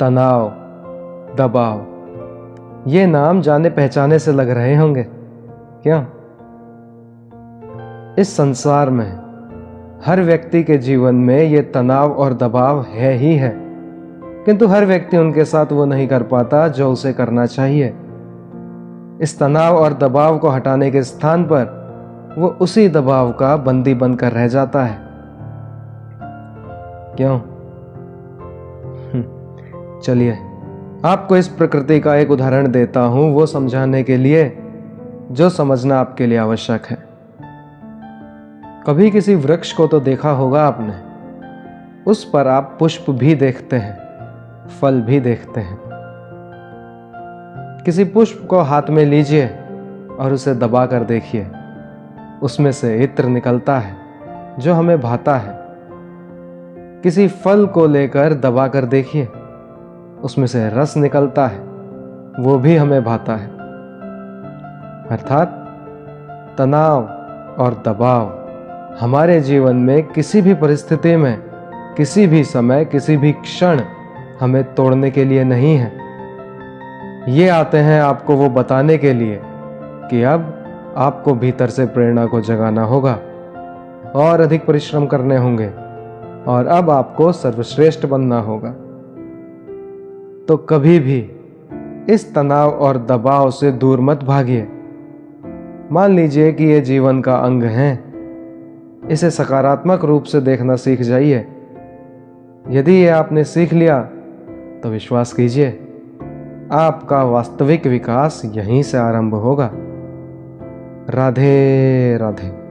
तनाव, दबाव, ये नाम जाने पहचाने से लग रहे होंगे, क्यों? इस संसार में हर व्यक्ति के जीवन में ये तनाव और दबाव है ही है, किंतु हर व्यक्ति उनके साथ वो नहीं कर पाता जो उसे करना चाहिए। इस तनाव और दबाव को हटाने के स्थान पर वो उसी दबाव का बंदी बनकर रह जाता है, क्यों? चलिए आपको इस प्रकृति का एक उदाहरण देता हूं, वो समझाने के लिए जो समझना आपके लिए आवश्यक है। कभी किसी वृक्ष को तो देखा होगा आपने, उस पर आप पुष्प भी देखते हैं, फल भी देखते हैं। किसी पुष्प को हाथ में लीजिए और उसे दबा कर देखिए, उसमें से इत्र निकलता है जो हमें भाता है। किसी फल को लेकर दबा कर देखिए, उसमें से रस निकलता है, वो भी हमें भाता है। अर्थात तनाव और दबाव हमारे जीवन में किसी भी परिस्थिति में, किसी भी समय, किसी भी क्षण हमें तोड़ने के लिए नहीं है। ये आते हैं आपको वो बताने के लिए कि अब आपको भीतर से प्रेरणा को जगाना होगा और अधिक परिश्रम करने होंगे और अब आपको सर्वश्रेष्ठ बनना होगा। तो कभी भी इस तनाव और दबाव से दूर मत भागिए। मान लीजिए कि ये जीवन का अंग है, इसे सकारात्मक रूप से देखना सीख जाइए। यदि ये आपने सीख लिया तो विश्वास कीजिए, आपका वास्तविक विकास यहीं से आरंभ होगा। राधे राधे।